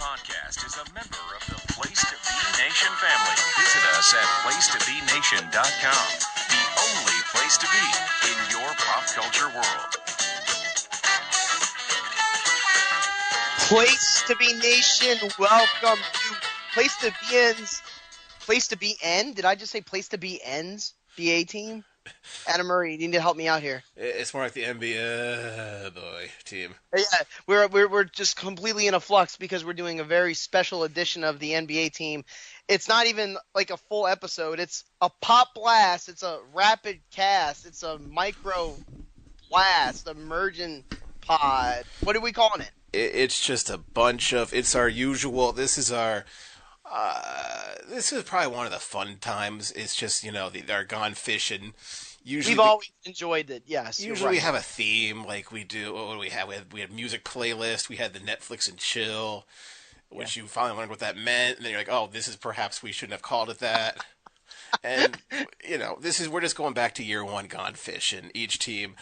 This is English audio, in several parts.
podcast is a member of the Place to Be Nation family. Visit us at placetobenation.com, the only place to be in your pop culture world. Place to Be Nation, welcome to Place to BN's Place to Be N. Did I just say Place to Be N's BA team? Adam Murray, you need to help me out here. It's more like the NBA boy team. Yeah, we're just completely in a flux because we're doing a very special edition of the NBA team. It's not even like a full episode. It's a pop blast. It's a rapid cast. It's a micro blast, immersion pod. What are we calling it? It's just a bunch of. It's our usual. This is our. This is probably one of the fun times. It's just, they're gone fishing. Usually We've always enjoyed it, yes. Usually we have a theme, like we do. What do we have? We had music playlist. We had the Netflix and chill, which you finally learned what that meant. And then you're like, oh, this is perhaps we shouldn't have called it that. And, we're just going back to year one gone fishing. Each team,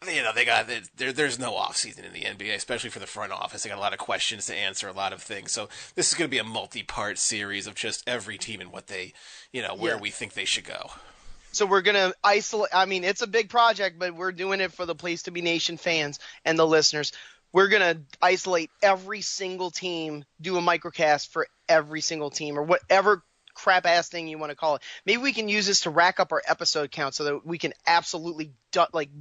there's no offseason in the NBA, especially for the front office. They got a lot of questions to answer, a lot of things. So this is going to be a multi-part series of just every team and what they, where we think they should go. So we're going to isolate. I mean, it's a big project, but we're doing it for the Place to Be Nation fans and the listeners. We're going to isolate every single team, do a microcast for every single team or whatever crap-ass thing you want to call it. Maybe we can use this to rack up our episode count so that we can absolutely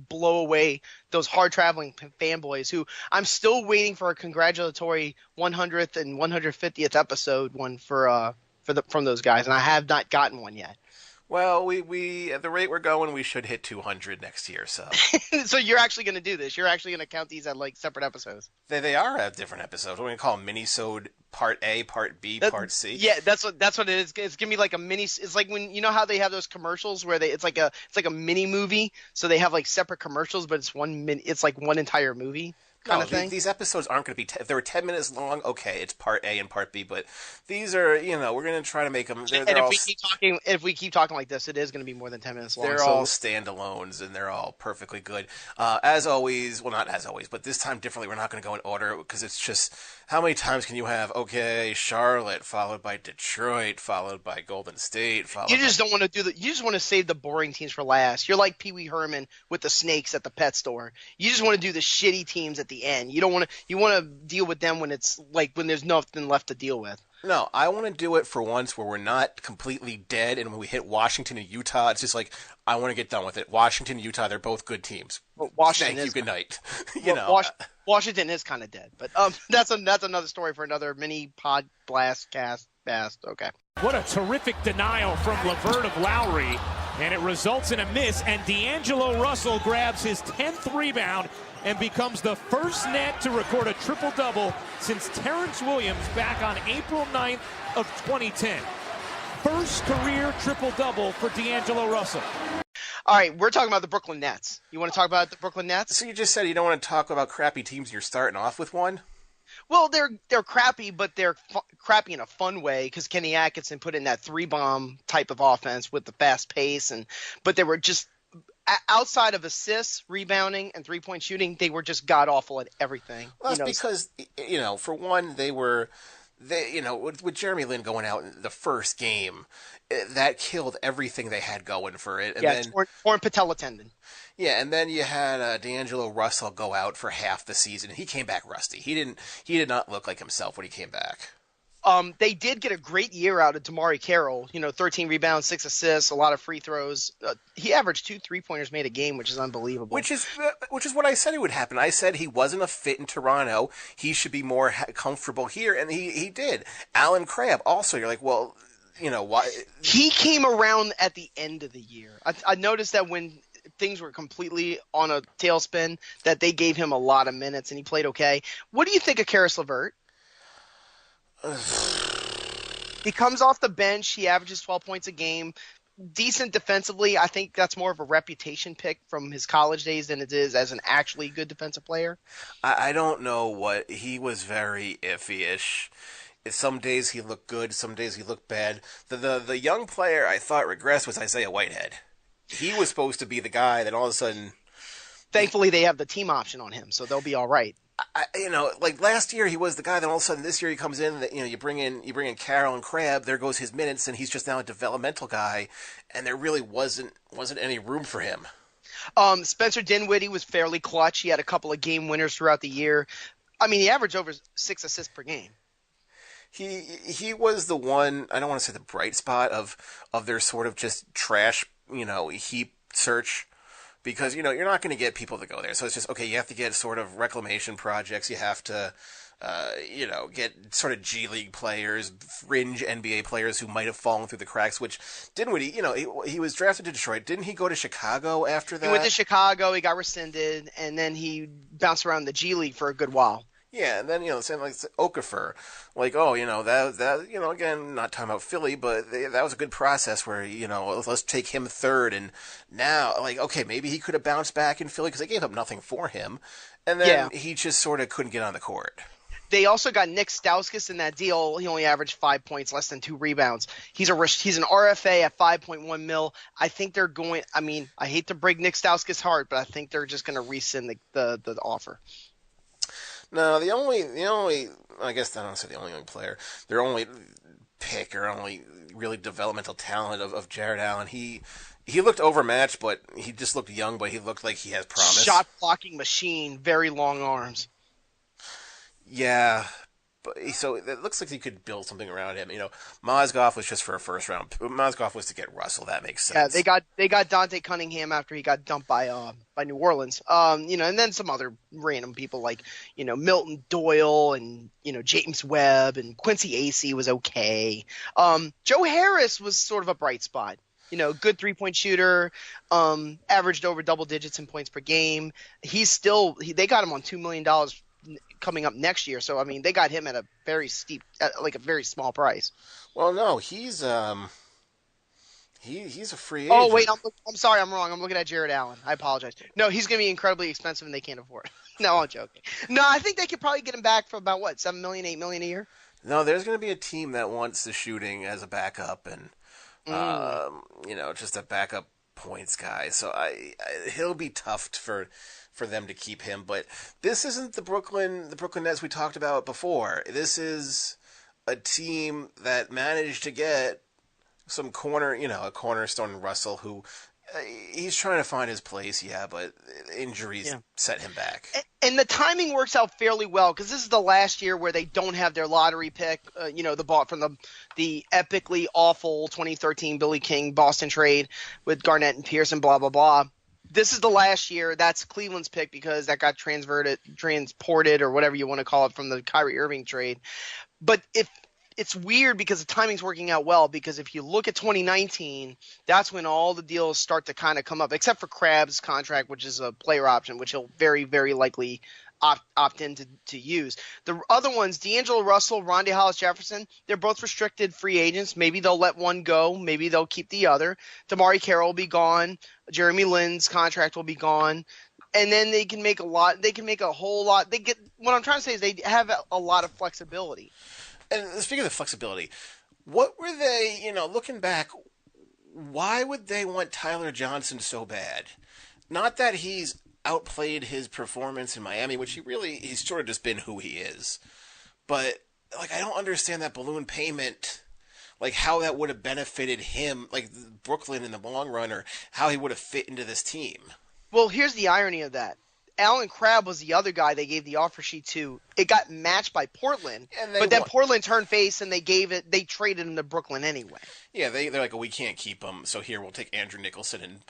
blow away those hard-traveling fanboys who I'm still waiting for a congratulatory 100th and 150th episode one from those guys, and I have not gotten one yet. Well, we at the rate we're going, we should hit 200 next year. So, so you're actually going to do this? You're actually going to count these as separate episodes? They are at different episodes. We're going to call them mini-sode Part A, Part B, Part C. Yeah, that's what it is. It's gonna be like a mini. It's like when how they have those commercials where it's like a mini movie. So they have separate commercials, but it's like one entire movie. Kind of thing. These episodes aren't going to be. If they were 10 minutes long, okay, it's Part A and Part B. But these are, we're going to try to make them. If we keep talking like this, it is going to be more than 10 minutes long. They're all standalones, and they're all perfectly good. As always, well, not as always, but this time differently. We're not going to go in order because it's just how many times can you have? Okay, Charlotte followed by Detroit, followed by Golden State. You just don't want to do You just want to save the boring teams for last. You're like Pee Wee Herman with the snakes at the pet store. You just want to do the shitty teams at the end. You don't want to. You want to deal with them when it's when there's nothing left to deal with. No, I want to do it for once where we're not completely dead, and when we hit Washington and Utah, it's just like I want to get done with it. Washington and Utah, they're both good teams. Well, Washington Thank you. Good night. Washington is kind of dead, but that's another story for another mini pod blast cast. Okay. What a terrific denial from Lavert of Lowry, and it results in a miss, and D'Angelo Russell grabs his 10th rebound and becomes the first net to record a triple-double since Terrence Williams back on April 9th of 2010. First career triple-double for D'Angelo Russell. All right, we're talking about the Brooklyn Nets. You want to talk about the Brooklyn Nets? So you just said you don't want to talk about crappy teams and you're starting off with one? Well, they're crappy, but they're crappy in a fun way because Kenny Atkinson put in that three-bomb type of offense with the fast pace, but they were just outside of assists, rebounding, and three-point shooting, they were just god-awful at everything. Well, that's because, for one, with Jeremy Lin going out in the first game, that killed everything they had going for it. And then, torn patella tendon. Yeah, and then you had D'Angelo Russell go out for half the season. He came back rusty. He did not look like himself when he came back. They did get a great year out of Damari Carroll. 13 rebounds, 6 assists, a lot of free throws. He averaged 2 3-pointers made a game, which is unbelievable. Which is what I said it would happen. I said he wasn't a fit in Toronto. He should be more comfortable here, and he did. Alan Crabb also. You're like, well, why? He came around at the end of the year. I noticed that when things were completely on a tailspin, that they gave him a lot of minutes, and he played okay. What do you think of Karis LeVert? He comes off the bench. He averages 12 points a game. Decent defensively. I think that's more of a reputation pick from his college days than it is as an actually good defensive player. I don't know what – he was very iffy-ish. Some days he looked good. Some days he looked bad. The young player I thought regressed was Isaiah Whitehead. He was supposed to be the guy that all of a sudden – Thankfully, they have the team option on him, so they'll be all right. like last year he was the guy. Then all of a sudden this year he comes in. That you bring in Carroll and Crabbe. There goes his minutes, and he's just now a developmental guy. And there really wasn't any room for him. Spencer Dinwiddie was fairly clutch. He had a couple of game winners throughout the year. I mean, he averaged over 6 assists per game. He was the one. I don't want to say the bright spot of their sort of just trash heap search. Because, you're not going to get people to go there. So it's just, okay, you have to get sort of reclamation projects. You have to, get sort of G League players, fringe NBA players who might have fallen through the cracks, which Dinwiddie, he was drafted to Detroit. Didn't he go to Chicago after that? He went to Chicago, he got rescinded, and then he bounced around the G League for a good while. Yeah, and then, same like Okafor, like, that again, not talking about Philly, but that was a good process where, let's take him third, and now, like, okay, maybe he could have bounced back in Philly because they gave up nothing for him, and then he just sort of couldn't get on the court. They also got Nick Stauskas in that deal. He only averaged 5 points, less than 2 rebounds. He's an RFA at $5.1 million. I think they're going. I mean, I hate to break Nick Stauskas' heart, but I think they're just going to rescind the offer. No, the only I guess I don't say the only young player. Their only pick or only really developmental talent of Jared Allen. He looked overmatched, but he just looked young. But he looked like he has promise. Shot blocking machine, very long arms. Yeah, but so it looks like he could build something around him. Mozgov was just for a first round. Mozgov was to get Russell. That makes sense. Yeah, they got Dante Cunningham after he got dumped by New Orleans. And then some other random people like Milton Doyle and James Webb and Quincy Acey was okay. Joe Harris was sort of a bright spot. Good 3-point shooter, averaged over double digits in points per game. They got him on $2 million coming up next year. So, I mean, they got him at a very small price. Well, no, he's a free agent. Oh, wait, I'm sorry, I'm wrong. I'm looking at Jared Allen. I apologize. No, he's going to be incredibly expensive and they can't afford it. No, I'm joking. No, I think they could probably get him back for about, $7 million, $8 million a year? No, there's going to be a team that wants the shooting as a backup and, just a backup points guy. So he'll be tough for them to keep him, but this isn't the Brooklyn Nets we talked about before. This is a team that managed to get some a cornerstone in Russell, who he's trying to find his place, but injuries set him back. And the timing works out fairly well because this is the last year where they don't have their lottery pick, the ball from the epically awful 2013 Billy King Boston trade with Garnett and Pierce and blah, blah, blah. This is the last year. That's Cleveland's pick because that got transported or whatever you want to call it from the Kyrie Irving trade. But it's weird because the timing's working out well because if you look at 2019, that's when all the deals start to kind of come up, except for Crabbe's contract, which is a player option, which he'll very, very likely opt in to use. The other ones, D'Angelo Russell, Rondae Hollis-Jefferson, they're both restricted free agents.Maybe they'll let one go. Maybe they'll keep the other. Damari Carroll will be gone. Jeremy Lin's contract will be gone. And then they can make a lot. They can make a whole lot. What I'm trying to say is they have a lot of flexibility. And speaking of flexibility, what were they, looking back, why would they want Tyler Johnson so bad? Not that he's outplayed his performance in Miami, which he's sort of just been who he is. But, I don't understand that balloon payment, how that would have benefited him, Brooklyn in the long run, or how he would have fit into this team. Well, here's the irony of that. Alan Crabbe was the other guy they gave the offer sheet to. It got matched by Portland, but then Portland turned face and they traded him to Brooklyn anyway. Yeah, they're like, we can't keep him, so here we'll take Andrew Nicholson and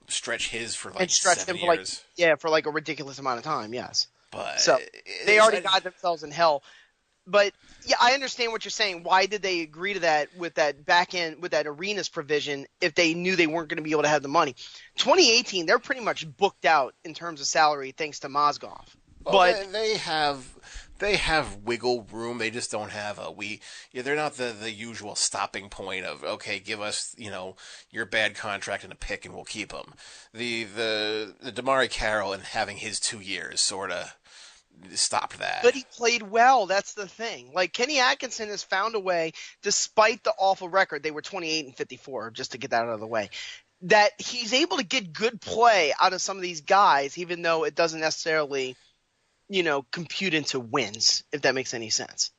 stretch his for 7 years. For a ridiculous amount of time. Yes, but so they already got themselves in hell. But yeah, I understand what you're saying. Why did they agree to that with that back end, with that arenas provision, if they knew they weren't going to be able to have the money? 2018, they're pretty much booked out in terms of salary thanks to Mozgov. Well, but they have wiggle room. They just don't have they're not the usual stopping point of, okay, give us your bad contract and a pick and we'll keep them. The Damari Carroll and having his 2 years sort of stopped that. But he played well. That's the thing. Kenny Atkinson has found a way, despite the awful record. They were 28-54, just to get that out of the way. that he's able to get good play out of some of these guys, even though it doesn't necessarily, compute into wins, if that makes any sense.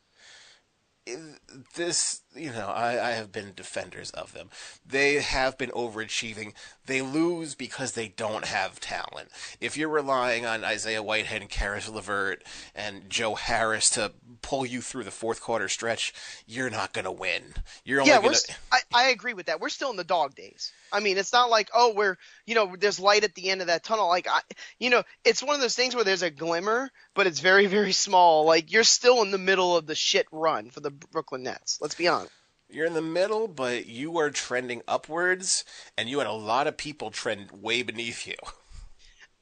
This, I have been defenders of them. They have been overachieving. They lose because they don't have talent. If you're relying on Isaiah Whitehead and Karis LeVert and Joe Harris to pull you through the fourth quarter stretch, you're not going to win. You're only going to... I agree with that. We're still in the dog days. I mean, it's not like, there's light at the end of that tunnel. Like, it's one of those things where there's a glimmer, but it's very, very small. Like, you're still in the middle of the shit run for the Brooklyn Nets. Let's be honest. You're in the middle, but you are trending upwards, and you had a lot of people trend way beneath you.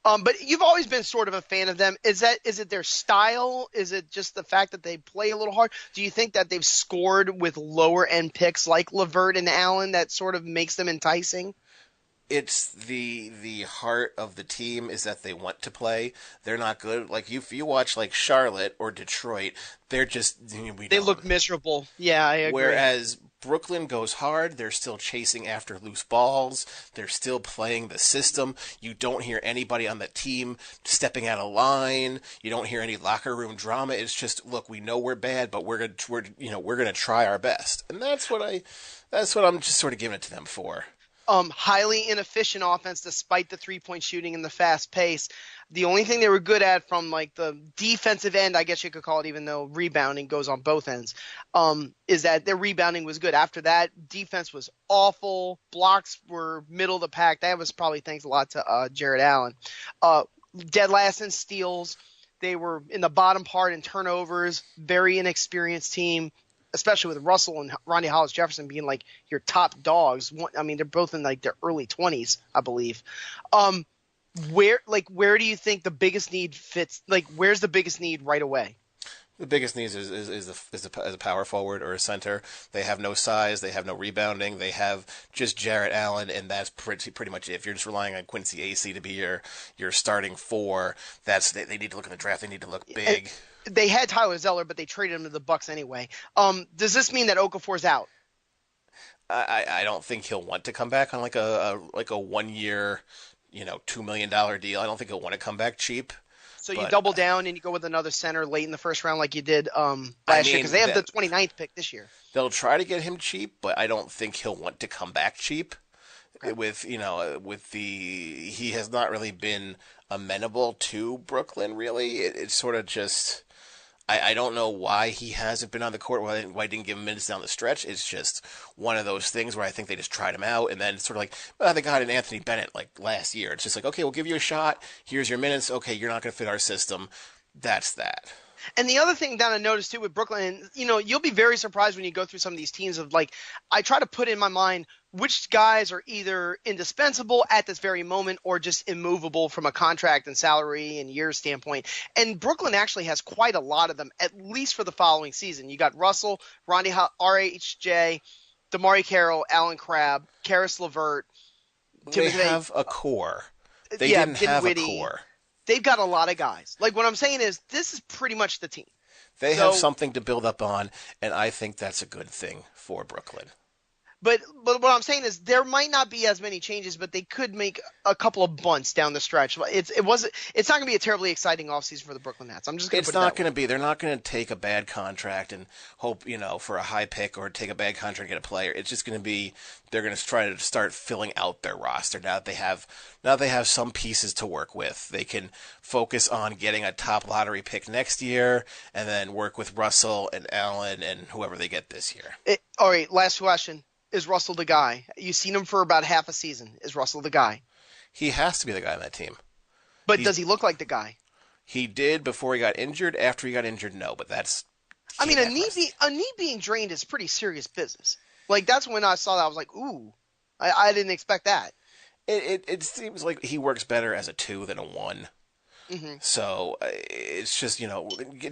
But you've always been sort of a fan of them. Is it their style? Is it just the fact that they play a little hard? Do you think that they've scored with lower end picks like LeVert and Allen that sort of makes them enticing? It's the heart of the team is that they want to play. They're not good. Like if you watch like Charlotte or Detroit, they're just they look miserable. Yeah, I agree. Whereas Brooklyn goes hard. They're still chasing after loose balls. They're still playing the system. You don't hear anybody on the team stepping out of line. You don't hear any locker room drama. It's just, look, we know we're bad, but we're gonna try our best, and that's what I'm just sort of giving it to them for. Highly inefficient offense despite the three-point shooting and the fast pace. The only thing they were good at from like the defensive end, I guess you could call it, even though rebounding goes on both ends, is that their rebounding was good. After that, defense was awful. Blocks were middle of the pack. That was probably thanks a lot to Jared Allen. Dead last in steals. They were in the bottom part in turnovers. Very inexperienced team, especially with Russell and Ronnie Hollis-Jefferson being like your top dogs. I mean, they're both in like their early 20s, I believe. Where do you think the biggest need fits? Like, where's the biggest need right away? The biggest need is a power forward or a center. They have no size. They have no rebounding. They have just Jarrett Allen, and that's pretty much it. If you're just relying on Quincy Acey to be your starting four, they need to look in the draft. They need to look big. They had Tyler Zeller, but they traded him to the Bucks anyway. Does this mean that Okafor's out? I don't think he'll want to come back on like a 1 year, $2 million deal. I don't think he'll want to come back cheap. So you double down and you go with another center late in the first round like you did last year, because they have the 29th pick this year. They'll try to get him cheap, but I don't think he'll want to come back cheap. Okay. He has not really been amenable to Brooklyn, really. It's sort of just, I don't know why he hasn't been on the court, why he didn't give him minutes down the stretch. It's just one of those things where I think they just tried him out, and then sort of like, they got an Anthony Bennett like last year. It's just like, okay, we'll give you a shot. Here's your minutes. Okay, you're not going to fit our system. That's that. And the other thing that I noticed too with Brooklyn, you'll be very surprised when you go through some of these teams of like, I try to put in my mind which guys are either indispensable at this very moment or just immovable from a contract and salary and years standpoint. And Brooklyn actually has quite a lot of them, at least for the following season. You got Russell, Ronnie RHJ, DeMarre Carroll, Alan Crabb, Karis LeVert. They have a core. They didn't have a core. They've got a lot of guys. Like, what I'm saying is this is pretty much the team. They have something to build up on, and I think that's a good thing for Brooklyn. But what I'm saying is there might not be as many changes, but they could make a couple of bunts down the stretch. It's not going to be a terribly exciting offseason for the Brooklyn Nets. I'm just going to put it that way. It's not going to be. They're not going to take a bad contract and hope, for a high pick, or take a bad contract and get a player. It's just going to be they're going to try to start filling out their roster now that they have some pieces to work with. They can focus on getting a top lottery pick next year, and then work with Russell and Allen and whoever they get this year. All right, last question. Is Russell the guy? You've seen him for about half a season. Is Russell the guy? He has to be the guy on that team. But does he look like the guy? He did before he got injured. After he got injured, no. But that's... I mean, a knee being drained is pretty serious business. Like, that's when I saw that. I was like, ooh. I didn't expect that. It seems like he works better as a 2 than a 1. Mm-hmm. So it's just,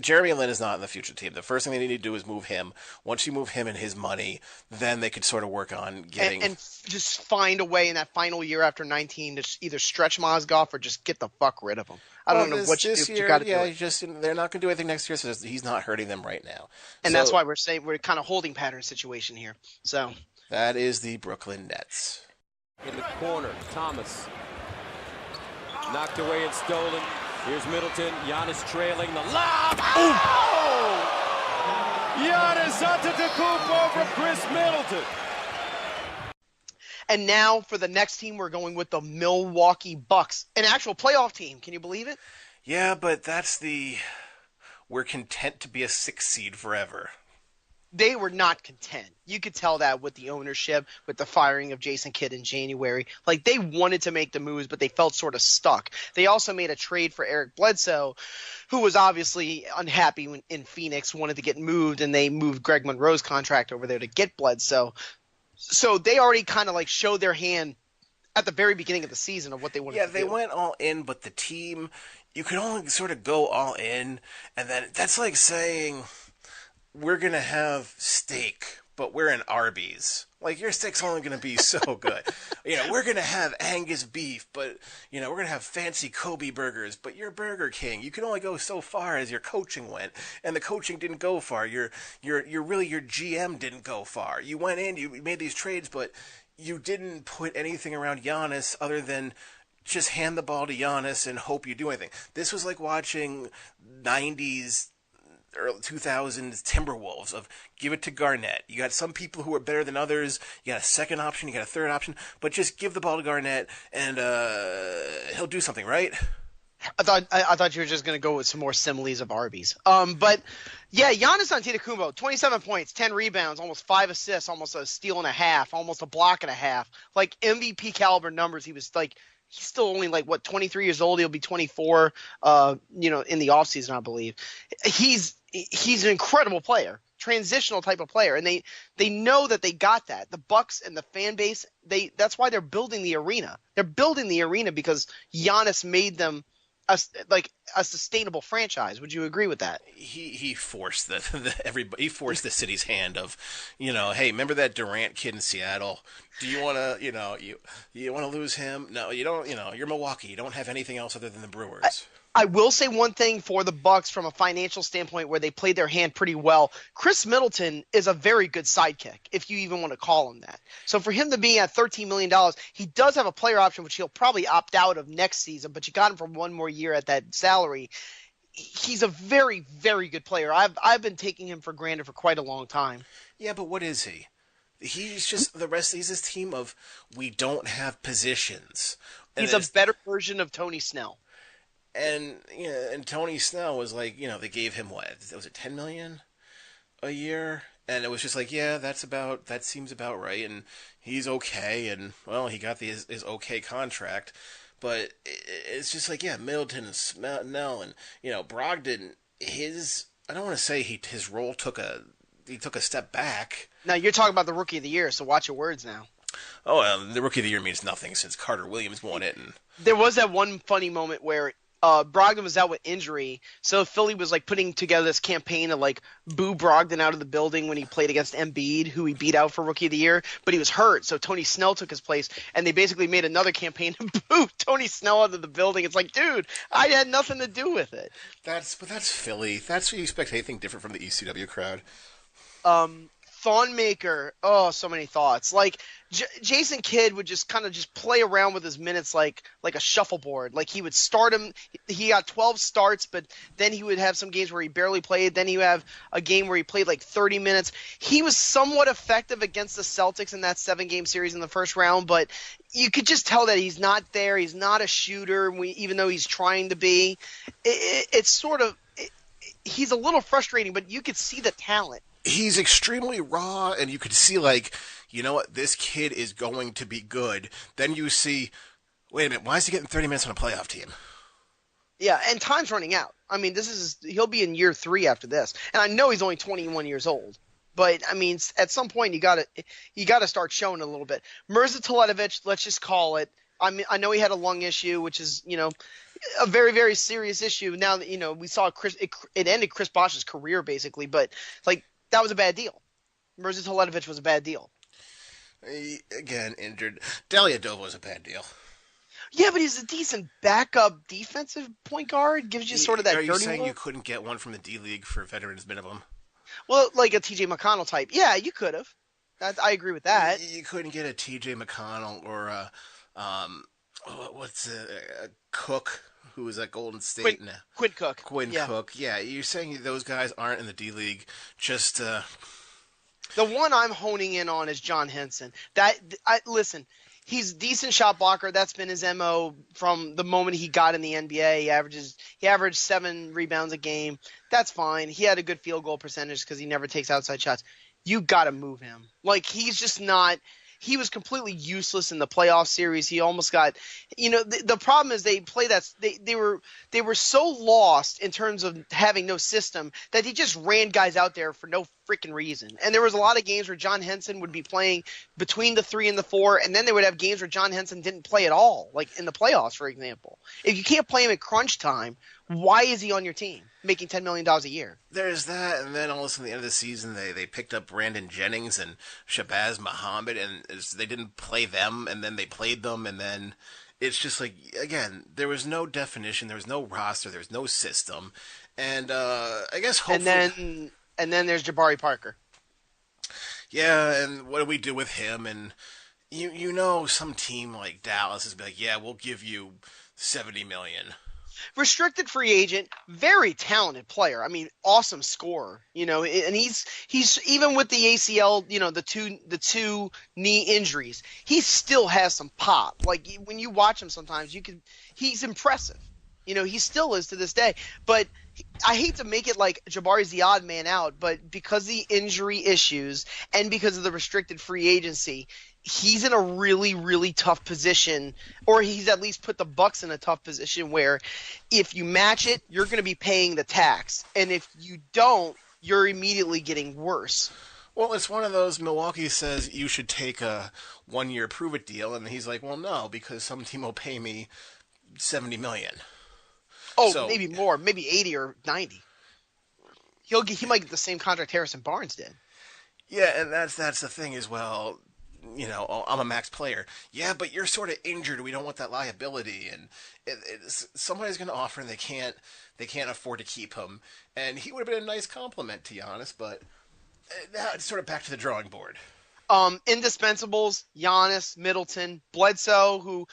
Jeremy Lin is not in the future team. The first thing they need to do is move him. Once you move him and his money, then they could sort of work on getting... And just find a way in that final year after 19 to either stretch Mozgov or just get the fuck rid of him. I don't know what you got to do. Yeah, they're not going to do anything next year, so he's not hurting them right now. And that's why we're saying we're kind of holding pattern situation here. So that is the Brooklyn Nets. In the corner, Thomas. Knocked away and stolen. Here's Middleton. Giannis trailing the lob. Oh! Giannis Antetokounmpo from Chris Middleton. And now for the next team, we're going with the Milwaukee Bucks, an actual playoff team. Can you believe it? Yeah, but we're content to be a 6th seed forever. They were not content. You could tell that with the ownership, with the firing of Jason Kidd in January. Like, they wanted to make the moves, but they felt sort of stuck. They also made a trade for Eric Bledsoe, who was obviously unhappy in Phoenix, wanted to get moved, and they moved Greg Monroe's contract over there to get Bledsoe. So they already kind of like showed their hand at the very beginning of the season of what they wanted to do. Yeah, they went all in, but the team, you can only sort of go all in, and then that's like saying, we're going to have steak, but we're in Arby's. Like, your steak's only going to be so good. We're going to have Angus beef, but, we're going to have fancy Kobe burgers, but you're Burger King. You can only go so far as your coaching went, and the coaching didn't go far. Your GM didn't go far. You went in, you made these trades, but you didn't put anything around Giannis other than just hand the ball to Giannis and hope you do anything. This was like watching 90s early 2000s Timberwolves of give it to Garnett. You got some people who are better than others. You got a second option, you got a third option, but just give the ball to Garnett and he'll do something, right? I thought you were just going to go with some more similes of Arby's. But yeah, Giannis Antetokounmpo, 27 points, 10 rebounds, almost 5 assists, almost a steal and a half, almost a block and a half. Like MVP caliber numbers. He's still only 23 years old. He'll be 24 in the offseason, I believe. He's an incredible player, transitional type of player, and they know that they got that. The Bucks and the fan base, that's why they're building the arena. They're building the arena because Giannis made them a sustainable franchise. Would you agree with that? He forced he forced the city's hand of, hey, remember that Durant kid in Seattle? Do you want to, you want to lose him? No, you don't. You're Milwaukee. You don't have anything else other than the Brewers. I will say one thing for the Bucks from a financial standpoint where they played their hand pretty well. Chris Middleton is a very good sidekick, if you even want to call him that. So for him to be at $13 million, he does have a player option, which he'll probably opt out of next season, but you got him for one more year at that salary. He's a very, very good player. I've been taking him for granted for quite a long time. Yeah, but what is he? He's just he's this team of we don't have positions. He's a better version of Tony Snell. And and Tony Snell was like, they gave him what? Was it $10 million a year? And it was just like, yeah, that seems about right. And he's okay. And well, he got his okay contract, but it's just like, yeah, Middleton and Snell and Brogdon. I don't want to say his role took a step back. Now you're talking about the Rookie of the Year, so watch your words now. Oh, well, the Rookie of the Year means nothing since Carter Williams won it. And there was that one funny moment where Brogdon was out with injury, so Philly was putting together this campaign to boo Brogdon out of the building when he played against Embiid, who he beat out for Rookie of the Year, but he was hurt, so Tony Snell took his place, and they basically made another campaign to boo Tony Snell out of the building. It's like, dude, I had nothing to do with it. That's Philly. That's what you expect anything different from the ECW crowd. Thonmaker, so many thoughts. Jason Kidd would just kind of play around with his minutes like a shuffleboard. He would start him. He got 12 starts, but then he would have some games where he barely played. Then he would have a game where he played 30 minutes. He was somewhat effective against the Celtics in that 7-game series in the first round, but you could just tell that he's not there. He's not a shooter, even though he's trying to be. He's a little frustrating, but you could see the talent. He's extremely raw, and you could see, you know what, this kid is going to be good. Then you see, wait a minute, why is he getting 30 minutes on a playoff team? Yeah, and time's running out. I mean, he'll be in year 3 after this. And I know he's only 21 years old. But, I mean, at some point you gotta start showing a little bit. Mirza Teletovic, let's just call it. I mean, I know he had a lung issue, which is, a very, very serious issue. Now that, we saw it ended Chris Bosh's career, basically. But, that was a bad deal. Mirza Teletovic was a bad deal. Again, injured. Dellavedova was a bad deal. Yeah, but he's a decent backup defensive point guard. Gives you sort of that dirty look. Are you saying you couldn't get one from the D-League for veterans minimum? Well, like a TJ McConnell type. Yeah, you could have. I agree with that. You couldn't get a T.J. McConnell or a Cook, who was at Golden State now. Quinn Cook. Cook. Yeah, you're saying those guys aren't in the D League. Just the one I'm honing in on is John Henson. Listen. He's a decent shot blocker. That's been his MO from the moment he got in the NBA. He averaged 7 rebounds a game. That's fine. He had a good field goal percentage because he never takes outside shots. You got to move him. Like, he's just not – he was completely useless in the playoff series. He almost got – the problem is they play that – they were so lost in terms of having no system that he just ran guys out there for no freaking reason. And there was a lot of games where John Henson would be playing between the 3 and the 4, and then they would have games where John Henson didn't play at all, like in the playoffs, for example. If you can't play him at crunch time, why is he on your team making $10 million a year? There's that, and then all of a sudden at the end of the season, they picked up Brandon Jennings and Shabazz Muhammad, and they didn't play them, and then they played them, and then it's just like, again, there was no definition, there was no roster, there was no system, and I guess hopefully... And then there's Jabari Parker. Yeah, and what do we do with him? And some team like Dallas is like, yeah, we'll give you $70 million. Restricted free agent, very talented player. I mean, awesome scorer. And he's even with the ACL, the two knee injuries, he still has some pop. Like when you watch him, sometimes he's impressive. He still is to this day. But I hate to make it like Jabari's the odd man out, but because of the injury issues and because of the restricted free agency, he's in a really, really tough position, or he's at least put the Bucks in a tough position where if you match it, you're going to be paying the tax. And if you don't, you're immediately getting worse. Well, it's one of those. Milwaukee says you should take a 1-year prove-it deal, and he's like, well, no, because some team will pay me $70 million. Oh, so, maybe more, maybe 80 or 90. He might get the same contract Harrison Barnes did. Yeah, and that's the thing as well. I'm a max player. Yeah, but you're sort of injured. We don't want that liability, and somebody's going to offer, and they can't afford to keep him. And he would have been a nice compliment, to be honest. But now it's sort of back to the drawing board. Indispensables: Giannis, Middleton, Bledsoe, who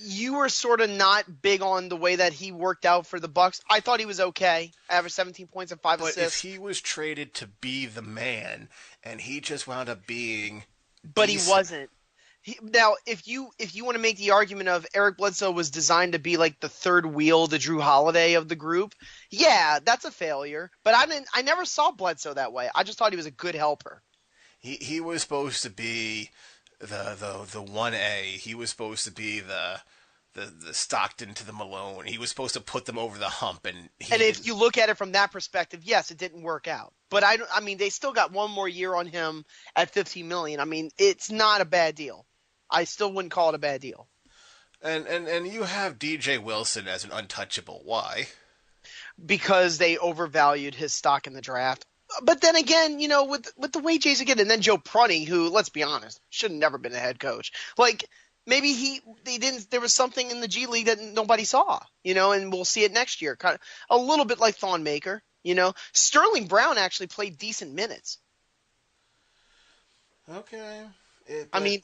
you were sort of not big on the way that he worked out for the Bucks. I thought he was okay. Averaged 17 points and 5 assists. But if he was traded to be the man, and he just wound up being But decent. He wasn't. Now, if you want to make the argument of Eric Bledsoe was designed to be like the third wheel, the Drew Holiday of the group, yeah, that's a failure. But I never saw Bledsoe that way. I just thought he was a good helper. He was supposed to be the 1A. He was supposed to be the Stockton to the Malone. He was supposed to put them over the hump, and if you look at it from that perspective, yes, it didn't work out. But I mean, they still got one more year on him at $15 million. I mean, it's not a bad deal. I still wouldn't call it a bad deal. And you have DJ Wilson as an untouchable. Why? Because they overvalued his stock in the draft. But then again, with the way Jason get, and then Joe Prunty, who, let's be honest, should have never been a head coach. Like, maybe there was something in the G League that nobody saw, and we'll see it next year. Kind of a little bit like Thonmaker, Sterling Brown actually played decent minutes. Okay. I mean,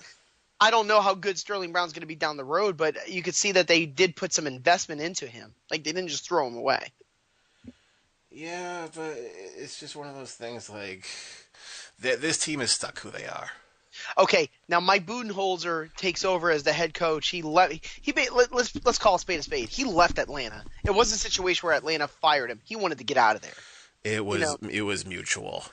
I don't know how good Sterling Brown's going to be down the road, but you could see that they did put some investment into him. Like, they didn't just throw him away. Yeah, but it's just one of those things like this team is stuck who they are. Okay, now Mike Budenholzer takes over as the head coach. Let's call a spade a spade. He left Atlanta. It wasn't a situation where Atlanta fired him. He wanted to get out of there. It was mutual.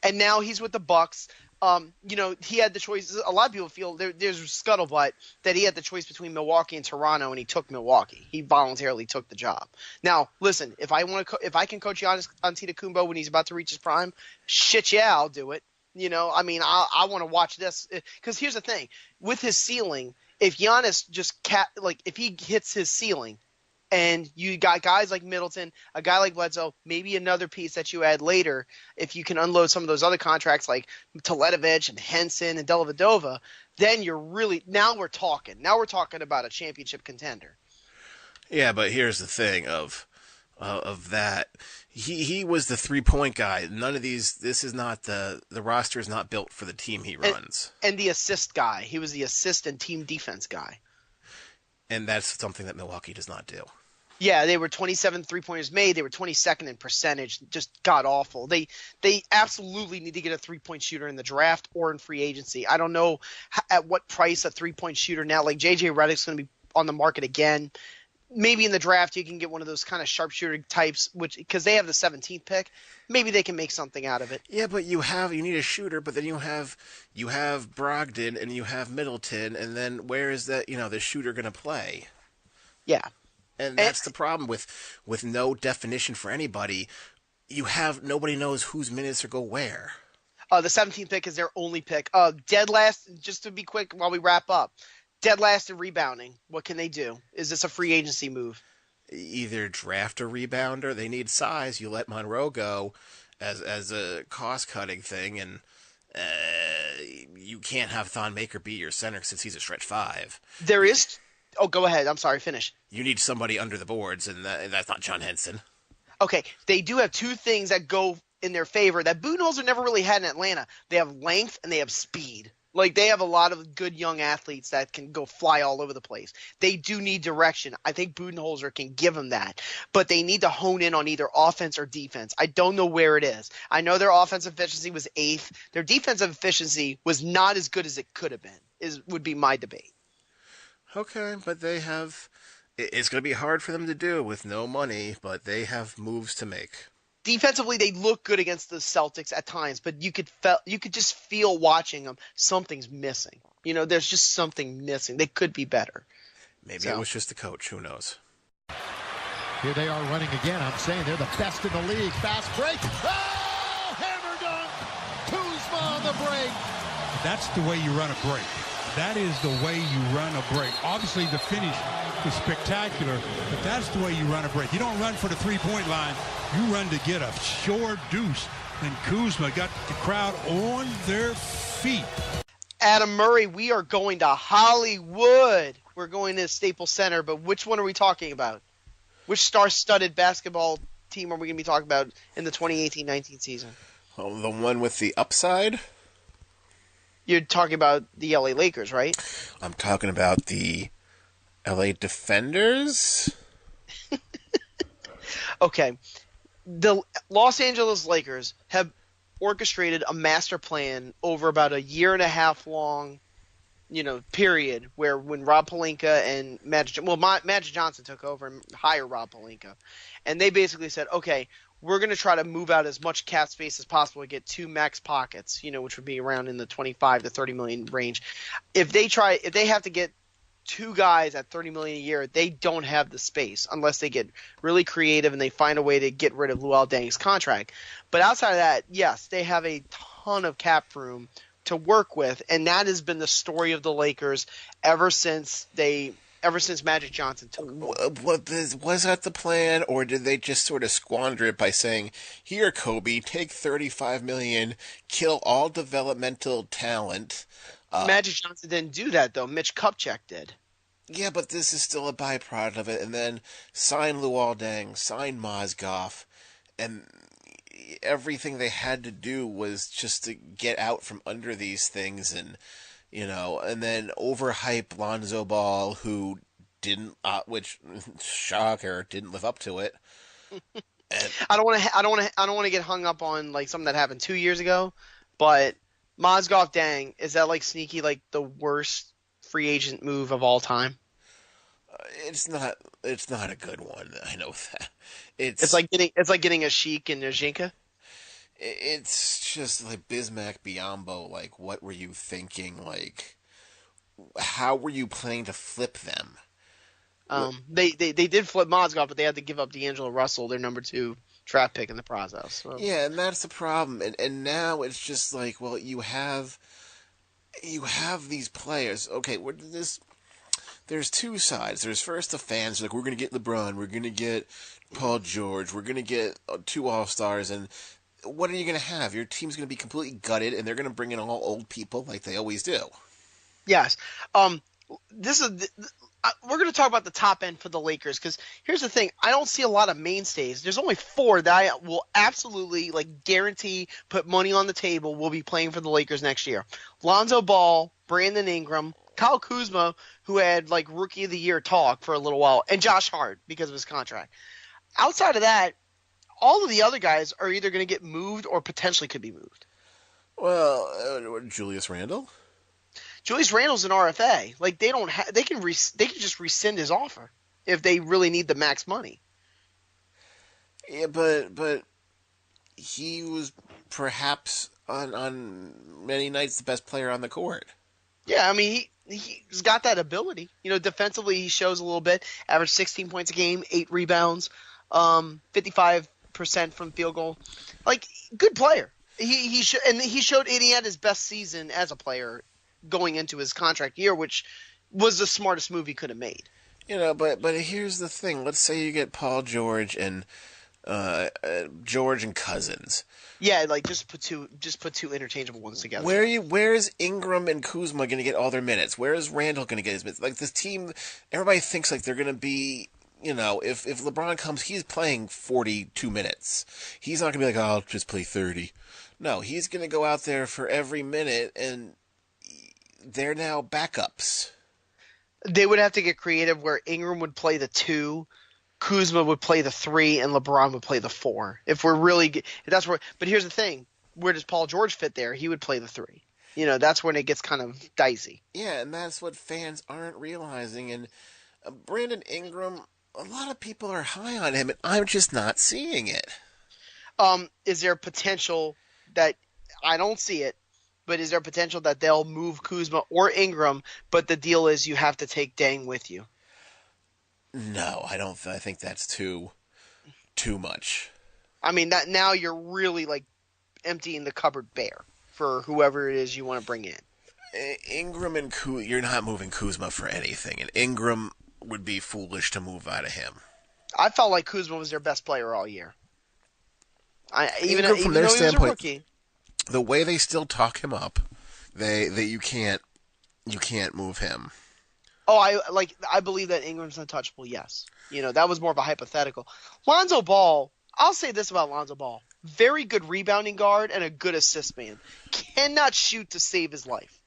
And now he's with the Bucks. He had the choice. A lot of people feel there's scuttlebutt that he had the choice between Milwaukee and Toronto, and he took Milwaukee. He voluntarily took the job. Now, listen, if I can coach Giannis Antetokounmpo when he's about to reach his prime, shit, yeah, I'll do it. I want to watch this because here's the thing with his ceiling. If Giannis if he hits his ceiling, and you got guys like Middleton, a guy like Bledsoe, maybe another piece that you add later, if you can unload some of those other contracts like Teletovic and Henson and Dellavedova, then now we're talking. Now we're talking about a championship contender. Yeah, but here's the thing of of that. He was the 3-point guy. None of these. This is not the roster is not built for the team he runs. And the assist guy. He was the assist and team defense guy. And that's something that Milwaukee does not do. Yeah, they were 27 3-pointers made. They were 22nd in percentage. Just god awful. They absolutely need to get a 3-point shooter in the draft or in free agency. I don't know at what price a 3-point shooter now. Like JJ Redick's going to be on the market again. Maybe in the draft you can get one of those kind of sharpshooter types, which because they have the 17th pick, maybe they can make something out of it. Yeah, but you need a shooter, but then you have Brogdon and you have Middleton, and then where is that the shooter going to play? Yeah, and that's the problem with no definition for anybody. Nobody knows whose minutes are go where. The 17th pick is their only pick. Dead last. Just to be quick while we wrap up. Dead last in rebounding. What can they do? Is this a free agency move? Either draft a rebounder. They need size. You let Monroe go as a cost-cutting thing, and you can't have Thon Maker be your center since he's a stretch 5. There is – oh, go ahead. I'm sorry. Finish. You need somebody under the boards, and that's not John Henson. Okay. They do have two things that go in their favor that Budenholzer never really had in Atlanta. They have length and they have speed. Like, they have a lot of good young athletes that can go fly all over the place. They do need direction. I think Budenholzer can give them that. But they need to hone in on either offense or defense. I don't know where it is. I know their offensive efficiency was 8th. Their defensive efficiency was not as good as it could have been, would be my debate. Okay, but they have – it's going to be hard for them to do with no money, but they have moves to make. Defensively, they look good against the Celtics at times, but you could just feel watching them something's missing. There's just something missing. They could be better. Maybe it was just the coach. Who knows? Here they are running again. I'm saying they're the best in the league. Fast break. Oh, hammer dunk. Kuzma on the break. That's the way you run a break. That is the way you run a break. Obviously, the finish is spectacular, but that's the way you run a break. You don't run for the three-point line. You run to get a short deuce. And Kuzma got the crowd on their feet. Adam Murray, we are going to Hollywood. We're going to Staples Center, but which one are we talking about? Which star-studded basketball team are we going to be talking about in the 2018-19 season? Well, the one with the upside? You're talking about the LA Lakers, right? I'm talking about the LA Defenders. Okay. The Los Angeles Lakers have orchestrated a master plan over about a year and a half long, period where when Rob Pelinka and Magic Johnson took over and hired Rob Pelinka, and they basically said, okay, we're going to try to move out as much cap space as possible to get 2 max pockets, which would be around in the 25 to 30 million range. If they have to get 2 guys at $30 million a year, they don't have the space unless they get really creative and they find a way to get rid of Luol Deng's contract. But outside of that, yes, they have a ton of cap room to work with, and that has been the story of the Lakers ever since Magic Johnson took over. Was that the plan, or did they just sort of squander it by saying, here, Kobe, take $35 million, kill all developmental talent? Magic Johnson didn't do that, though. Mitch Kupchak did. Yeah, but this is still a byproduct of it. And then sign Luol Deng, sign Mozgov, and everything they had to do was just to get out from under these things and then overhype Lonzo Ball, who didn't, which shocker, didn't live up to it. And I don't want to get hung up on like something that happened 2 years ago, but Mozgov Deng, is that like sneaky like the worst free agent move of all time? It's not a good one. I know that. It's like getting a Sheik and a Jinka. It's just like Bismack Biyombo. Like, what were you thinking? Like, how were you planning to flip them? They did flip Mozgov, but they had to give up D'Angelo Russell, their number 2 draft pick in the process. So. Yeah, and that's the problem. And now it's just like, well, you have these players. Okay, there's 2 sides. There's first the fans, like, we're going to get LeBron, we're going to get Paul George, we're going to get 2 All-Stars, and what are you going to have? Your team's going to be completely gutted, and they're going to bring in all old people like they always do. Yes. we're going to talk about the top end for the Lakers because here's the thing. I don't see a lot of mainstays. There's only 4 that I will absolutely guarantee put money on the table will be playing for the Lakers next year. Lonzo Ball, Brandon Ingram, Kyle Kuzma, who had Rookie of the Year talk for a little while, and Josh Hart because of his contract. Outside of that, all of the other guys are either going to get moved or potentially could be moved. Well, Julius Randle? Julius Randle's an RFA. They can just rescind his offer if they really need the max money. Yeah, but he was perhaps on many nights the best player on the court. Yeah, I mean he's got that ability. Defensively he shows a little bit. Averaged 16 points a game, 8 rebounds, 55% from field goal. Good player. He showed he had his best season as a player going into his contract year, which was the smartest move he could have made. But here's the thing. Let's say you get Paul George and Cousins. Yeah, just put two interchangeable ones together. Where is Ingram and Kuzma going to get all their minutes? Where is Randall going to get his minutes? This team, everybody thinks they're going to be. If LeBron comes, he's playing 42 minutes. He's not going to be I'll just play 30. No, he's going to go out there for every minute, and they're now backups. They would have to get creative where Ingram would play the 2, Kuzma would play the 3, and LeBron would play the 4. If we're really that's where. But here's the thing: where does Paul George fit there? He would play the 3. That's when it gets kind of dicey. Yeah, and that's what fans aren't realizing. And Brandon Ingram, a lot of people are high on him, and I'm just not seeing it. Is there potential that I don't see it? But is there potential that they'll move Kuzma or Ingram, but the deal is you have to take Deng with you? No, I don't. I think that's too much. I mean, that now you're really emptying the cupboard bare for whoever it is you want to bring in. Ingram and Kuzma, you're not moving Kuzma for anything, and Ingram would be foolish to move out of him. I felt like Kuzma was their best player all year. Even from though their he was a standpoint, rookie. The way they still talk him up, you can't move him. Oh, I believe that Ingram's untouchable. Yes, that was more of a hypothetical. Lonzo Ball. I'll say this about Lonzo Ball: very good rebounding guard and a good assist man. Cannot shoot to save his life.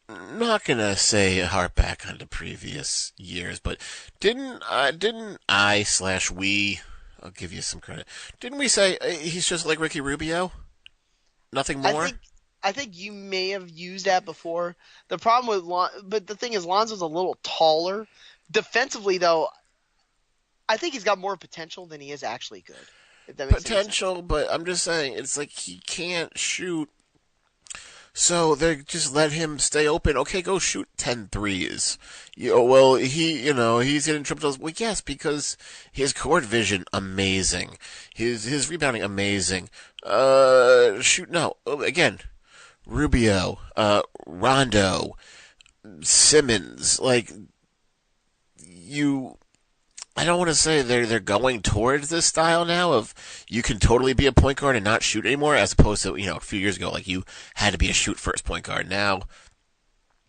Not gonna say harp back on the previous years, but didn't we? I'll give you some credit. Didn't we say he's just like Ricky Rubio? Nothing more? I think you may have used that before. The problem with but the thing is Lonzo's a little taller. Defensively, though, I think he's got more potential than he is actually good. If that makes potential, sense. But I'm just saying, it's he can't shoot. So they just let him stay open. Okay, go shoot 10 threes. He's getting triples. Well, yes, because his court vision, amazing. His rebounding, amazing. Again, Rubio, Rondo, Simmons, I don't want to say they're going towards this style now of you can totally be a point guard and not shoot anymore, as opposed to a few years ago you had to be a shoot first point guard. Now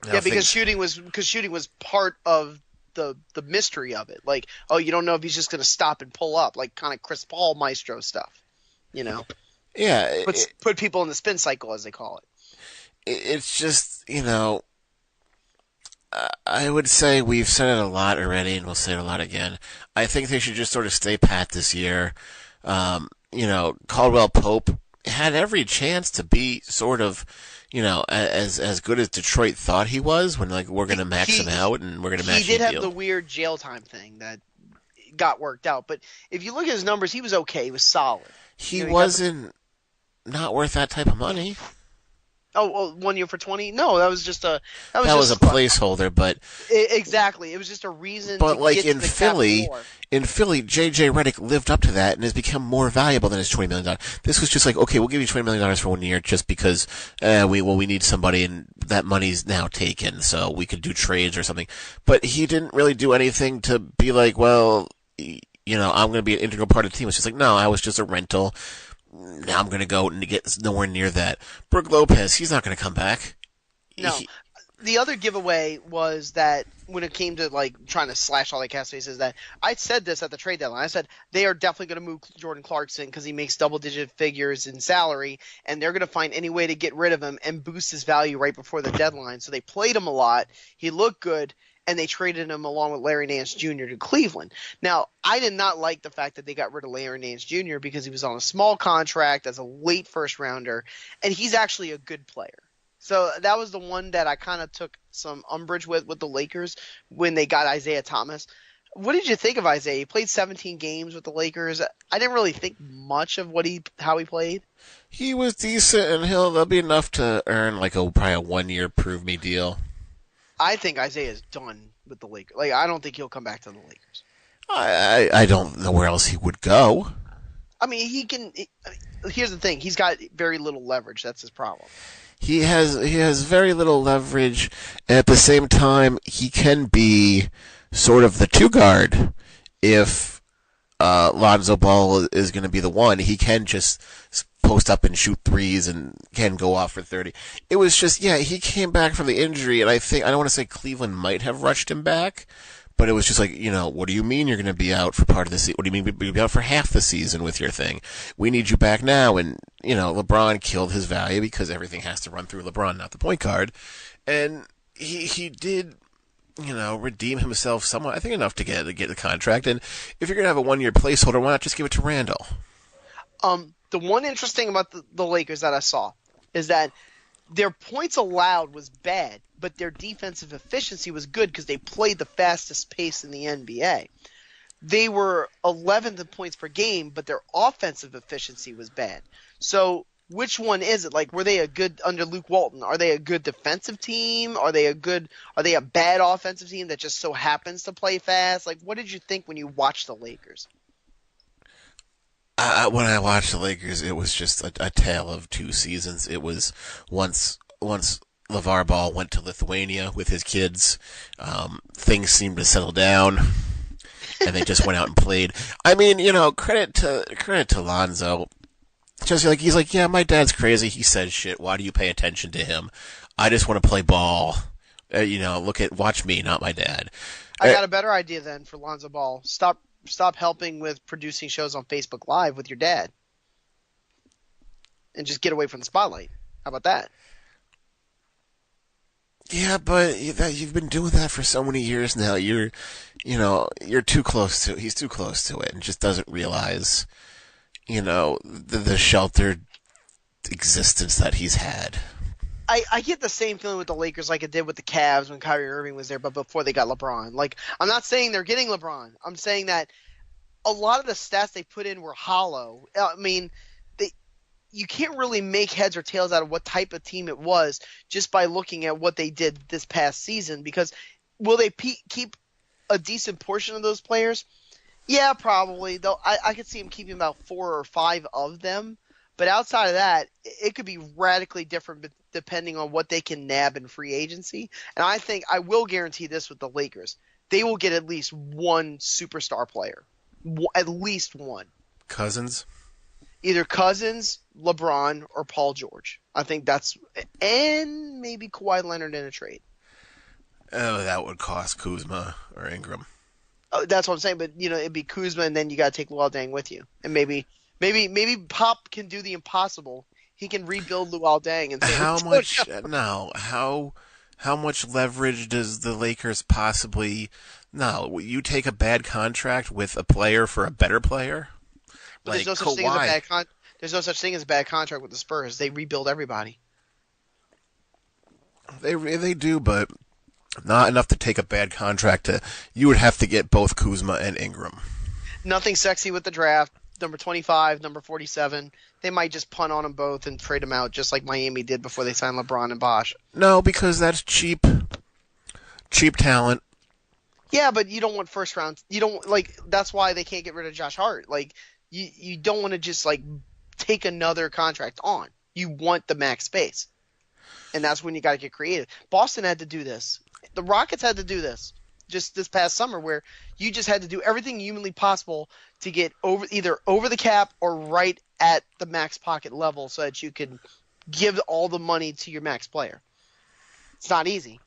because shooting was part of the mystery of it. You don't know if he's just going to stop and pull up, kind of Chris Paul maestro stuff. Yeah, put people in the spin cycle as they call it. It's just I would say we've said it a lot already, and we'll say it a lot again. I think they should just sort of stay pat this year. Caldwell Pope had every chance to be sort of, as good as Detroit thought he was when we're going to max him out and we're going to match him. He did have the weird jail time thing that got worked out, but if you look at his numbers, he was okay. He was solid. He wasn't not worth that type of money. Oh, well, 1 year for 20? No, that was just a placeholder, but exactly, it was just a reason. But to get in to Philly, JJ Redick lived up to that and has become more valuable than his $20 million. This was just okay, we'll give you $20 million for 1 year just because we need somebody, and that money's now taken, so we could do trades or something. But he didn't really do anything to be I'm going to be an integral part of the team. It's just no, I was just a rental. Now I'm going to go and get nowhere near that. Brook Lopez, he's not going to come back. No. The other giveaway was that when it came to like trying to slash all the cap space is that I said this at the trade deadline. I said they are definitely going to move Jordan Clarkson because he makes double-digit figures in salary, and they're going to find any way to get rid of him and boost his value right before the deadline. So they played him a lot. He looked good, and they traded him along with Larry Nance Jr. to Cleveland. Now, I did not like the fact that they got rid of Larry Nance Jr. because he was on a small contract as a late first-rounder, and he's actually a good player. So that was the one that I kind of took some umbrage with the Lakers when they got Isaiah Thomas. What did you think of Isaiah? He played 17 games with the Lakers. I didn't really think much of how he played. He was decent, and that'll be enough to earn like probably a 1-year prove me deal. I think Isaiah is done with the Lakers. Like, I don't think he'll come back to the Lakers. I don't know where else he would go. I mean, he can. Here's the thing: he's got very little leverage. That's his problem. He has very little leverage, and at the same time, he can be sort of the two guard. If Lonzo Ball is going to be the one, he can just post up and shoot threes and can go off for 30. It was just, he came back from the injury, and I don't want to say Cleveland might have rushed him back, but it was just like, what do you mean you're going to be out for part of the season? What do you mean you'll be out for half the season with your thing? We need you back now. And, LeBron killed his value because everything has to run through LeBron, not the point guard. And he did, redeem himself somewhat, I think enough to get the contract. And if you're going to have a 1-year placeholder, why not just give it to Randall? The one interesting about the Lakers that I saw is that their points allowed was bad, but their defensive efficiency was good because they played the fastest pace in the NBA. They were 11th in points per game, but their offensive efficiency was bad. So which one is it? Like, were they a good under Luke Walton? Are they a good defensive team? Are they a bad offensive team that just so happens to play fast? Like, what did you think when you watched the Lakers? When I watched the Lakers, it was just a tale of two seasons. It was once LeVar Ball went to Lithuania with his kids, things seemed to settle down, and they just went out and played. I mean, credit to Lonzo. Just like he's like, yeah, my dad's crazy. He says shit. Why do you pay attention to him? I just want to play ball. Watch me, not my dad. I got a better idea then for Lonzo Ball. Stop helping with producing shows on Facebook Live with your dad. And just get away from the spotlight. How about that? Yeah, but you've been doing that for so many years now. You're too close to it. He's too close to it and just doesn't realize, the sheltered existence that he's had. I get the same feeling with the Lakers like I did with the Cavs when Kyrie Irving was there, but before they got LeBron. Like, I'm not saying they're getting LeBron. I'm saying that a lot of the stats they put in were hollow. I mean, you can't really make heads or tails out of what type of team it was just by looking at what they did this past season, because will they keep a decent portion of those players? Yeah, probably. Though I could see them keeping about 4 or 5 of them. But outside of that, it could be radically different depending on what they can nab in free agency. And I think I will guarantee this with the Lakers. They will get at least one superstar player. At least one. Cousins? Either Cousins, LeBron, or Paul George. I think that's – and maybe Kawhi Leonard in a trade. Oh, that would cost Kuzma or Ingram. Oh, that's what I'm saying. But, it'd be Kuzma, and then you got to take Luol Deng with you. And maybe Pop can do the impossible. He can rebuild Luol Deng. And how much leverage does the Lakers possibly? No, you take a bad contract with a player for a better player. But like there's no such thing as there's no such thing as a bad contract with the Spurs. They rebuild everybody. They do, but not enough to take a bad contract. You would have to get both Kuzma and Ingram. Nothing sexy with the draft. Number 25, number 47. They might just punt on them both and trade them out just like Miami did before they signed LeBron and Bosh. No, because that's cheap talent. Yeah, but you don't want first round. You don't that's why they can't get rid of Josh Hart. Like you don't want to just take another contract on. You want the max space. And that's when you got to get creative. Boston had to do this. The Rockets had to do this just this past summer, where you just had to do everything humanly possible to get either over the cap or right at the max pocket level so that you could give all the money to your max player. It's not easy.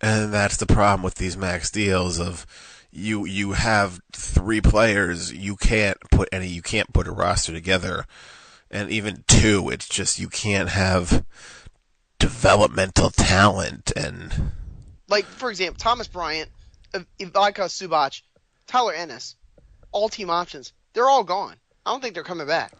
And that's the problem with these max deals of you have 3 players, you can't put a roster together. And even 2, it's just you can't have developmental talent and like, for example, Thomas Bryant, Ivica Zubac, Tyler Ennis, all team options. They're all gone. I don't think they're coming back.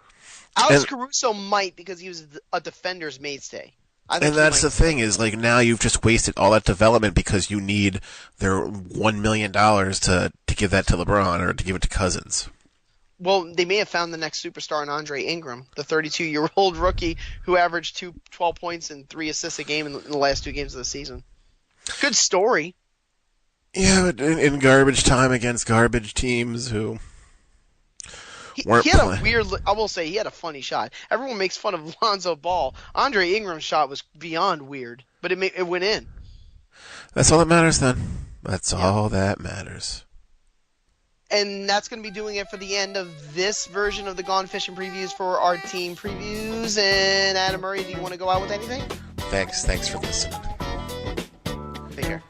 Alex Caruso might because he was a defender's mainstay. And that's the thing is, like, now you've just wasted all that development because you need their $1 million to give that to LeBron or to give it to Cousins. Well, they may have found the next superstar in Andre Ingram, the 32-year-old rookie who averaged 12 points and 3 assists a game in the last 2 games of the season. Good story. Yeah, but in garbage time against garbage teams who weren't he had playing. a weird. I will say he had a funny shot. Everyone makes fun of Lonzo Ball. Andre Ingram's shot was beyond weird, but it went in. That's all that matters then. That's all that matters. And that's going to be doing it for the end of this version of the Gone Fishing previews for our team previews. And Adam Murray, do you want to go out with anything? Thanks for listening. Take care.